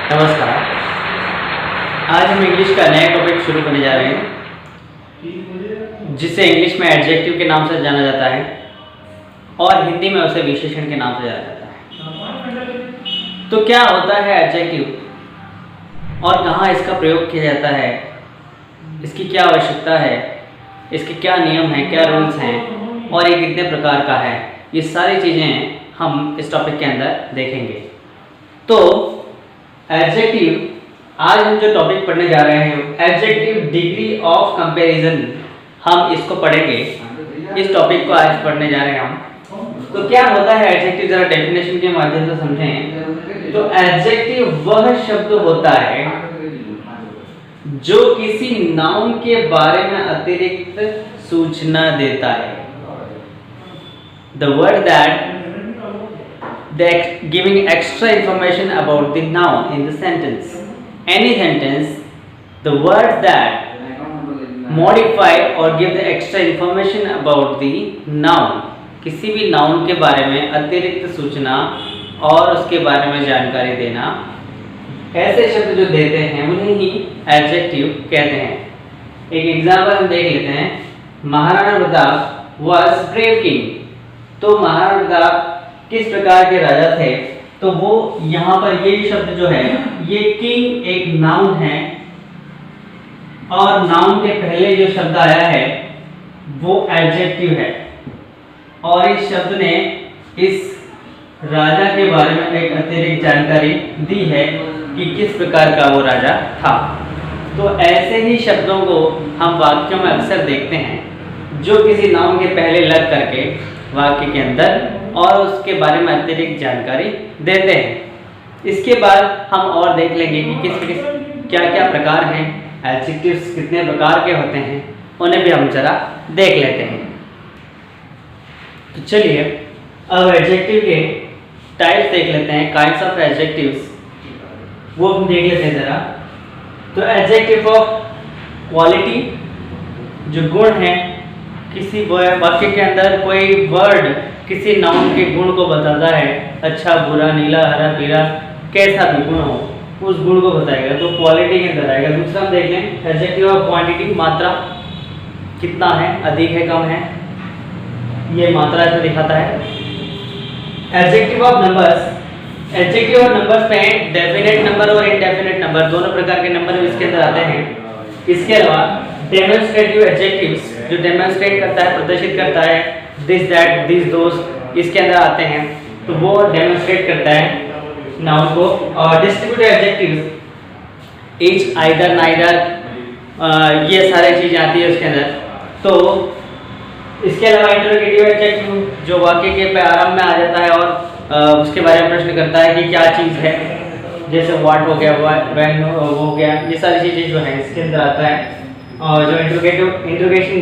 नमस्कार। आज हम इंग्लिश का नया टॉपिक शुरू करने जा रहे हैं जिसे इंग्लिश में एडजेक्टिव के नाम से जाना जाता है और हिंदी में उसे विशेषण के नाम से जाना जाता है। तो क्या होता है एडजेक्टिव और कहाँ इसका प्रयोग किया जाता है, इसकी क्या आवश्यकता है, इसके क्या नियम हैं, क्या रूल्स हैं और ये कितने प्रकार का है, ये सारी चीज़ें हम इस टॉपिक के अंदर देखेंगे। तो एडजेक्टिव, आज हम जो टॉपिक पढ़ने जा रहे हैं एडजेक्टिव डिग्री ऑफ कंपैरिजन, हम इसको पढ़ेंगे। इस टॉपिक को आज पढ़ने जा रहे हैं हम। तो क्या होता है एडजेक्टिव, जरा डेफिनेशन के माध्यम से समझें। तो एडजेक्टिव वह शब्द होता है जो किसी नाउन के बारे में अतिरिक्त सूचना देता है। The word that giving extra information about the noun in the sentence. Any sentence, the words that modify or give the extra information about the noun, किसी भी नाउन के बारे में अतिरिक्त सूचना और उसके बारे में जानकारी देना, ऐसे शब्द जो देते हैं उन्हें ही एडजेक्टिव कहते हैं। एक एग्जाम्पल हम देख लेते हैं। Maharana Pratap was brave king। तो महाराणा प्रताप किस प्रकार के राजा थे, तो वो यहाँ पर ये शब्द जो है, ये किंग एक नाउन है और नाउन के पहले जो शब्द आया है वो एडजेक्टिव है और इस शब्द ने इस राजा के बारे में एक अतिरिक्त जानकारी दी है कि किस प्रकार का वो राजा था। तो ऐसे ही शब्दों को हम वाक्यों में अक्सर देखते हैं जो किसी नाउन के पहले लग करके वाक्य के अंदर और उसके बारे में अतिरिक्त जानकारी देते हैं। इसके बाद हम और देख लेंगे कि किस क्या क्या प्रकार हैं, एडजेक्टिव्स कितने प्रकार के होते हैं, उन्हें भी हम जरा देख लेते हैं। तो चलिए अब एडजेक्टिव के टाइप्स देख लेते हैं, काइंड्स ऑफ एडजेक्टिव्स, वो हम देख लेते हैं जरा। तो एडजेक्टिव ऑफ क्वालिटी, जो गुण है, किसी वाक्य के अंदर कोई वर्ड किसी नाउन के गुण को बताता है, अच्छा बुरा नीला हरा पीला कैसा भी गुण हो उस गुण को बताएगा, तो क्वालिटी के अंदर आएगा। दूसरा हम देख लें एडजेक्टिव ऑफ क्वांटिटी, मात्रा, कितना है, अधिक है कम है, ये मात्रा इसमें दिखाता है। Adjective of numbers, adjective of numbers में डेफिनेट नंबर और इनडेफिनेट नंबर दोनों प्रकार के नंबर इसके अंदर आते हैं। इसके अलावा डेमोन्स्ट्रेटिव एडजेक्टिव्स, जो डेमोन्स्ट्रेट करता है, प्रदर्शित करता है, दिस दैट दिस दोस, इसके अंदर आते हैं, तो वो डेमोन्स्ट्रेट करता है नाउन को। और distributive adjectives, each, either, neither, ये सारी चीज़ आती है उसके अंदर। तो इसके अलावा इंटरोगेटिव एडजेक्टिव, जो वाक्य के प्रारंभ में आ जाता है और उसके बारे में प्रश्न करता है कि क्या चीज़ है, जैसे व्हाट हो गया, व्हेन हो गया, ये सारी चीज़ें जो है इसके अंदर आता है। और जो इंट्रोगेशन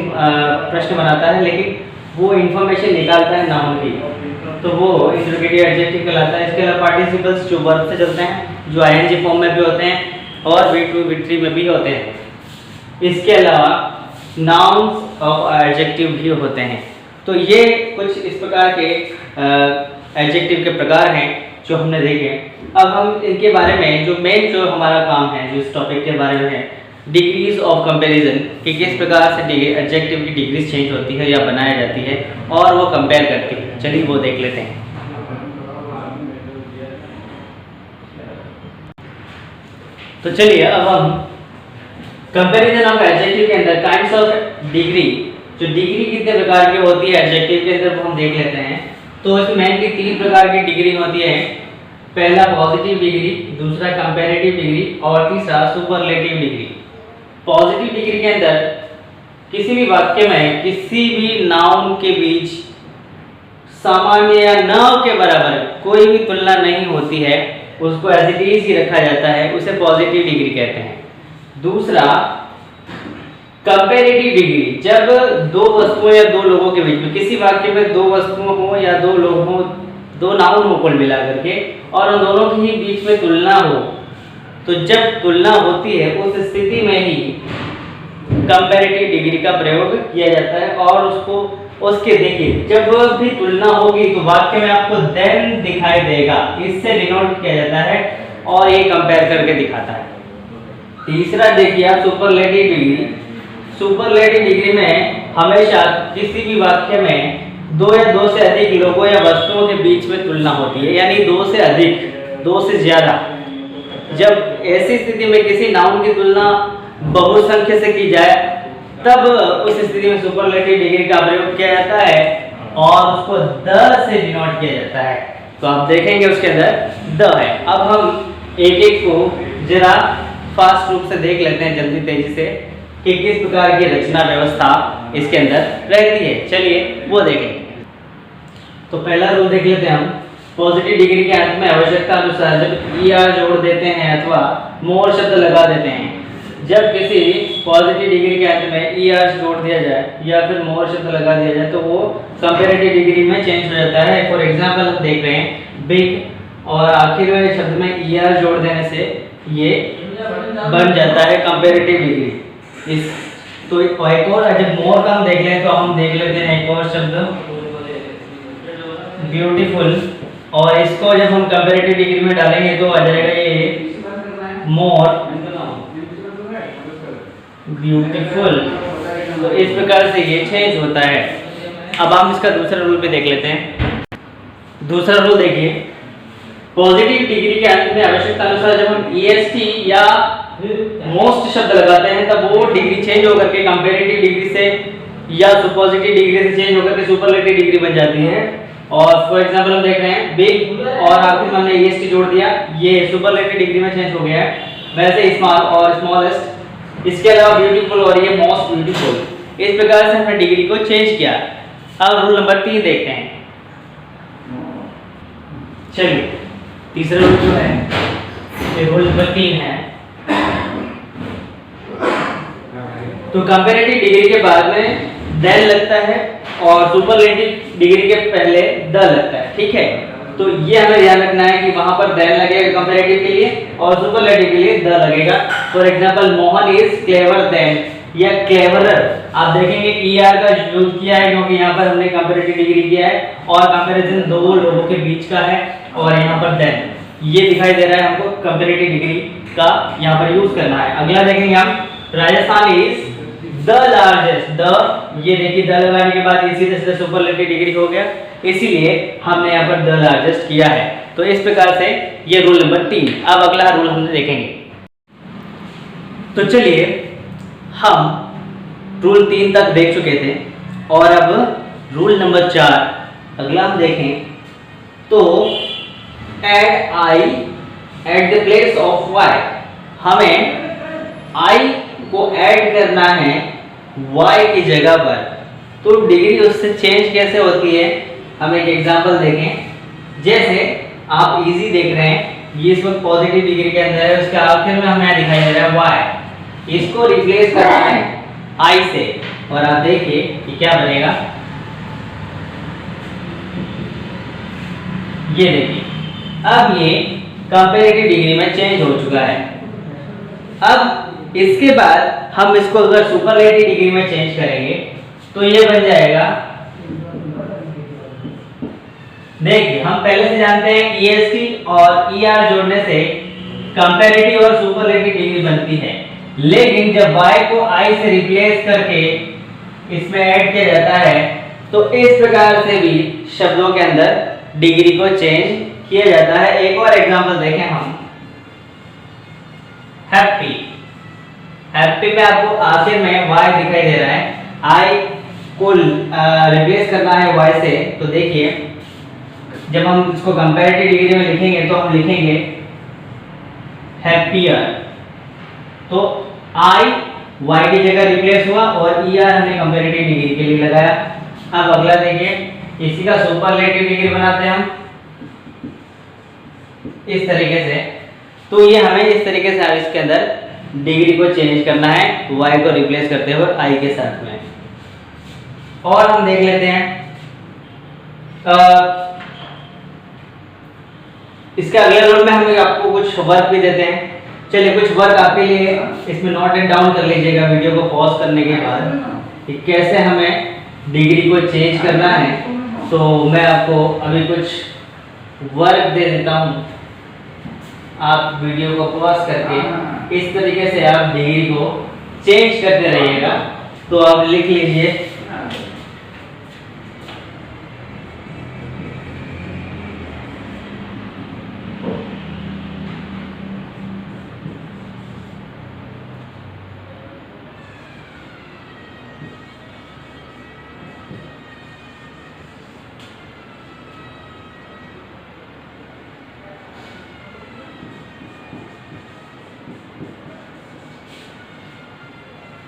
प्रश्न बनाता है लेकिन वो इंफॉर्मेशन निकालता है नाउन की, तो वो इंट्रोगेटिव एडजेक्टिव कहलाता है। इसके अलावा पार्टिसिपल्स जो वर्ब से चलते हैं, जो आईएनजी फॉर्म में भी होते हैं और V2 V3 में भी होते हैं। इसके अलावा नाउन्स ऑफ एडजेक्टिव भी होते हैं। तो ये कुछ इस प्रकार के एडजेक्टिव के प्रकार हैं जो हमने देखे। अब हम इनके बारे में जो मेन जो हमारा काम है, जो इस टॉपिक के बारे में है, डिग्रीज ऑफ कंपैरिजन, कि किस प्रकार से एडजेक्टिव की डिग्रीज चेंज होती है या बनाया जाती है और वो कंपेयर करती है, चलिए वो देख लेते हैं। तो चलिए अब हम कंपैरिजन ऑफ एडजेक्टिव के अंदर काइंड्स ऑफ डिग्री, जो डिग्री कितने प्रकार की होती है एडजेक्टिव के अंदर, वो हम देख लेते हैं। तो इसमें मेनली 3 प्रकार की डिग्री होती है। पहला पॉजिटिव डिग्री, दूसरा कंपैरेटिव डिग्री और तीसरा सुपरलेटिव डिग्री। पॉजिटिव डिग्री के अंदर किसी भी वाक्य में किसी भी नाउन के बीच सामान्य या न के बराबर कोई भी तुलना नहीं होती है, उसको एज इट इज ही रखा जाता है, उसे पॉजिटिव डिग्री कहते हैं। दूसरा कंपैरेटिव डिग्री, जब दो वस्तुओं या दो लोगों के बीच में, किसी वाक्य में दो वस्तुओं हो या दो लोग हो, दो नाउन हो कुल मिला करके, और उन दोनों के ही बीच में तुलना हो, तो जब तुलना होती है उस स्थिति में ही कंपैरेटिव डिग्री का प्रयोग किया जाता है। और उसको उसके देखिए जब भी तुलना होगी तो वाक्य में आपको देन दिखाई देगा, इससे डिनोट किया जाता है और ये कंपेयर करके दिखाता है। तीसरा देखिए आप सुपरलेटिव डिग्री। सुपरलेटिव डिग्री में हमेशा किसी भी वाक्य में दो या दो से अधिक लोगों या वस्तुओं के बीच में तुलना होती है, यानी दो से अधिक, दो से ज्यादा। जब ऐसी स्थिति में किसी नाउन की तुलना बहुसंख्य से की जाए तब उस स्थिति में सुपरलेटिव डिग्री का प्रयोग किया जाता है और उसको द से डिनोट किया जाता है। तो आप देखेंगे उसके अंदर द है। अब हम एक एक को जरा फास्ट रूप से देख लेते हैं, जल्दी तेजी से, कि किस प्रकार की रचना व्यवस्था इसके अंदर रहती है। चलिए वो देखें। तो पहला रूल देख लेते हैं हम। पॉजिटिव डिग्री के अंत में आवश्यकता अनुसार जब ER जोड़ देते हैं अथवा मोर शब्द लगा देते हैं, जब किसी पॉजिटिव डिग्री के अंत में ER जोड़ दिया जाए या फिर मोर शब्द लगा दिया जाए तो वो कंपैरेटिव डिग्री में चेंज हो जाता है। फॉर एग्जांपल हम देख रहे हैं बिग और आखिर में शब्द में ER जोड़ देने से ये बन जाता है कंपैरेटिव डिग्री। इस तो एक और जब मोर का हम देख लें तो हम देख लेते हैं एक और शब्द ब्यूटीफुल, और इसको जब हम कंपैरेटिव डिग्री में डालेंगे तो आ जाएगा ये मोर ब्यूटीफुल। तो इस प्रकार से ये चेंज होता है। अब हम इसका दूसरा रूल भी देख लेते हैं। दूसरा रूल देखिए, पॉजिटिव डिग्री के अंत में आवश्यकता अनुसार जब हम EST या मोस्ट शब्द लगाते हैं तब वो डिग्री चेंज होकर के कंपैरेटिव डिग्री से या सुपरलेटिव डिग्री से चेंज होकर के सुपरलेटिव डिग्री बन जाती है। और फॉर एग्जांपल हम देख रहे हैं बिग और आखिर में हमने EST जोड़ दिया, ये सुपरलेटिव डिग्री में चेंज हो गया है। वैसे स्मॉल और स्मॉलेस्ट, इसके अलावा ब्यूटीफुल और ये मोस्ट ब्यूटीफुल, इस प्रकार से हमने डिग्री को चेंज किया। अब रूल नंबर 3 देखते हैं। चलिए तीसरा रूल जो है ये रूल नंबर 3 है। तो कंपैरेटिव डिग्री के बाद में देन लगता है और सुपरलेटिव डिग्री के पहले द लगता है, ठीक है। तो ये हमें ध्यान रखना है कि वहां पर देन लगेगा कंपैरेटिव के लिए और सुपरलेटिव के लिए द लगेगा। For example Mohan is clever then या क्लेवरर, आप देखेंगे ER का यूज किया है क्योंकि यहाँ पर हमने कंपैरेटिव डिग्री किया है और कंपैरिजन दो लोगों के बीच का है और यहाँ पर देन ये दिखाई दे रहा है हमको कंपैरेटिव डिग्री का यहाँ पर यूज करना है। अगला देखेंगे हम, Rajasthan is the largest. The ये देखिए द लगाने के बाद इसी तरह से सुपरलेटिव डिग्री हो गया, इसीलिए हमने यहाँ पर द लार्जेस्ट किया है। तो इस प्रकार से ये रूल नंबर 3। अब अगला रूल हम देखेंगे। तो चलिए हम रूल 3 तक देख चुके थे और अब रूल नंबर 4 अगला हम देखें। तो add I at the place of Y, हमें I को ऐड करना है Y की जगह पर। तो डिग्री उससे चेंज कैसे होती है, हम एक एग्जांपल देखें। जैसे आप इजी देख रहे हैं, ये इस वक्त पॉजिटिव डिग्री के अंदर है, उसके आखिर में हमें दिखाई दे रहा है Y, इसको रिप्लेस करना है I से और आप देखिए कि क्या बनेगा। ये देखिए अब ये कंपैरेटिव डिग्री में चेंज हो चुका है। अब इसके बाद हम इसको अगर सुपरलेटिव डिग्री में चेंज करेंगे तो ये बन जाएगा, देखिए हम पहले से जानते हैं EST और ER जोड़ने से कंपैरेटिव और सुपरलेटिव डिग्री बनती है, लेकिन जब Y को I से रिप्लेस करके इसमें ऐड किया जाता है तो इस प्रकार से भी शब्दों के अंदर डिग्री को चेंज किया जाता है। एक और एग्जांपल देखें हम, हैप्पी। हैप्पी में आपको आखिर में Y दिखाई दे रहा है, I को रिप्लेस करना है Y से। तो देखिए जब हम इसको कंपैरेटिव डिग्री में लिखेंगे तो हम लिखेंगे हैप्पियर। तो I Y की जगह रिप्लेस हुआ और ER हमने कंपैरेटिव डिग्री के लिए लगाया। अब अगला देखिए, इसी का सुपरलेटिव डिग्री बनाते हैं हम इस तरीके से। तो ये हमें इस तरीके से अब इसके अंदर डिग्री को चेंज करना है Y को रिप्लेस करते हुए I के साथ में। और हम देख लेते हैं इसके अगले रूल में हम आपको कुछ वर्क भी देते हैं। चलिए कुछ वर्क आपके लिए इसमें नोट एंड डाउन कर लीजिएगा वीडियो को पॉज करने के बाद कि कैसे हमें डिग्री को चेंज करना है। तो मैं आपको अभी कुछ वर्क दे देता हूँ। आप वीडियो को पॉज करके इस तरीके से आप डिग्री को चेंज करते रहिएगा। तो आप लिख लीजिए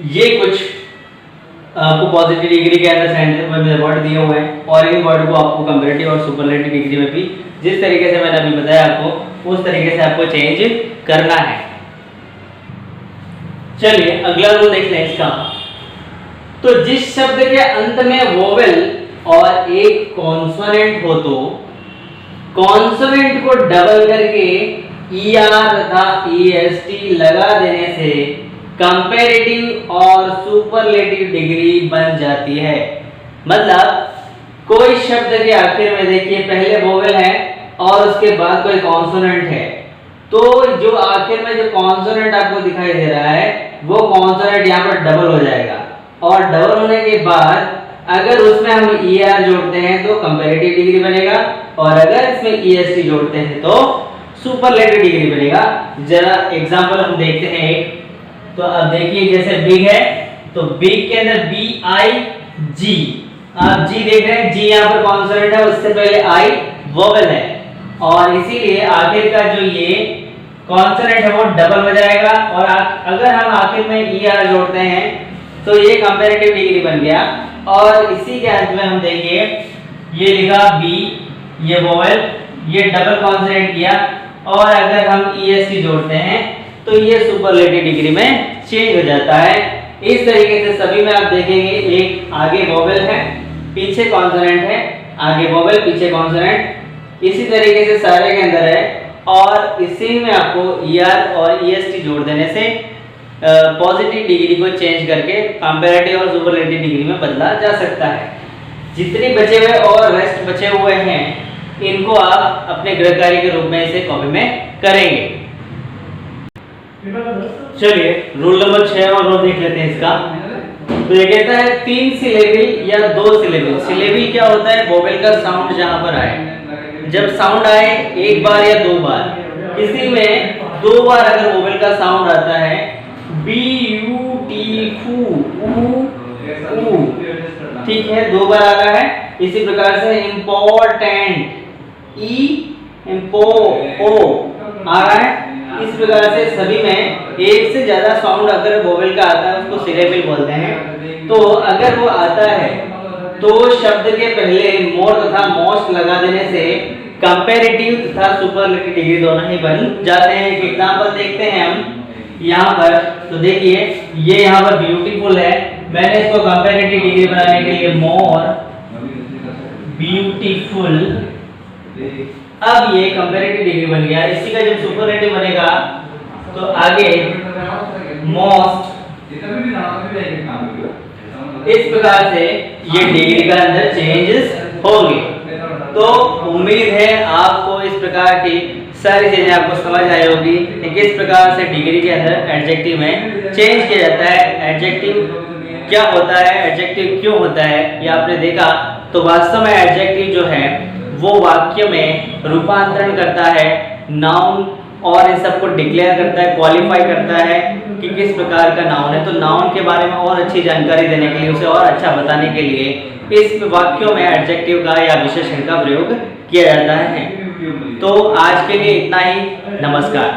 ये कुछ आपको पॉजिटिव डिग्री के अंदर सेंटेंस में वर्ड दिए हुए हैं और इन वर्ड को आपको कंपैरेटिव और सुपरलेटिव डिग्री में भी जिस तरीके से मैंने अभी बताया आपको उस तरीके से आपको चेंज करना है। चलिए अगला रूल देख लें इसका। तो जिस शब्द के अंत में वोवेल और एक कॉन्सोनेंट हो तो कॉन्सोनेंट को डबल करके ER तथा EST लगा देने से कंपैरेटिव और सुपरलेटिव डिग्री बन जाती है। मतलब कोई शब्द के आखिर में देखिए पहले वोवेल है और उसके बाद कोई कॉन्सोनेंट है, तो जो आखिर में जो कॉन्सोनेंट आपको दिखाई दे रहा है वो कॉन्सोनेंट यहाँ पर डबल हो जाएगा और डबल होने के बाद अगर उसमें हम ER जोड़ते हैं तो कंपैरेटिव डिग्री बनेगा और अगर इसमें EST जोड़ते हैं तो सुपरलेटिव डिग्री बनेगा। जरा एग्जांपल हम देखते हैं एक। तो अब देखिए जैसे बिग है तो बिग के अंदर BIG, आप G देख रहे हैं, G यहाँ पर कॉन्सोनेंट है, उससे पहले I वोवेल है और इसीलिए आखिर का जो ये कॉन्सोनेंट है वो डबल हो जाएगा और अगर हम आखिर में ER जोड़ते हैं तो ये कंपैरेटिव डिग्री बन गया। और इसी के अंत में हम देखिए ये लिखा B, ये वोवेल, ये डबल कॉन्सोनेंट किया और अगर हम EST जोड़ते हैं तो ये सुपरलेटिव डिग्री में चेंज हो जाता है। इस तरीके से सभी में आप देखेंगे एक आगे वोवेल है पीछे कॉन्सोनेंट है, आगे वोवेल पीछे कॉन्सोनेंट, इसी तरीके से सारे के अंदर है और इसी में आपको ER और EST जोड़ देने से पॉजिटिव डिग्री को चेंज करके कंपैरेटिव और सुपरलेटिव डिग्री में बदला जा सकता है। जितने बचे हुए और रेस्ट बचे हुए हैं इनको आप अपने गृह कार्य के रूप में इसे कॉपी में करेंगे। चलिए रूल नंबर 6 और रूल देख लेते हैं इसका। तो ये कहता है 3 सिलेबल या 2 सिलेबल। सिलेबल क्या होता है? वोवेल का साउंड जहां पर आए, जब साउंड आए एक बार या 2 बार, किसी में 2 बार अगर वोवेल का साउंड आता है ब्यूटीफुल, ठीक है 2 बार आ रहा है। इसी प्रकार से इम्पोर्टेंट इम्पो आ रहा है। इस प्रकार से सभी में एक से ज्यादा साउंड अगर वोवेल का आता है उसको सिलेबल बोलते हैं। तो अगर वो आता है तो शब्द के पहले मोर तथा मोस्ट लगा देने से कंपैरेटिव तथा सुपरलेटिव डिग्री दोनों ही बन जाते हैं। एक एग्जांपल देखते हैं हम यहाँ पर। तो देखिए ये यहाँ पर ब्यूटीफुल है, मैंने इसको कंपैरेटिव डिग्री बनाने के लिए मोर ब्यूटीफुल, अब ये कंपैरेटिव डिग्री बन गया। इसी का जब सुपरलेटिव बनेगा तो आगे मोस्ट, इस प्रकार से ये डिग्री का अंदर चेंजेस होंगे। तो उम्मीद है आपको इस प्रकार की सारी चीजें आपको समझ आई होगी कि किस प्रकार से डिग्री के अंदर एडजेक्टिव में चेंज किया जाता है। एडजेक्टिव क्या होता है, एडजेक्टिव क्यों होता है, ये आपने देखा। तो वास्तव में एडजेक्टिव जो है वो वाक्य में रूपांतरण करता है नाउन और इन सबको डिक्लेयर करता है, क्वालिफाई करता है कि किस प्रकार का नाउन है। तो नाउन के बारे में और अच्छी जानकारी देने के लिए, उसे और अच्छा बताने के लिए इस वाक्यों में एडजेक्टिव का या विशेषण का प्रयोग किया जाता है। तो आज के लिए इतना ही, नमस्कार।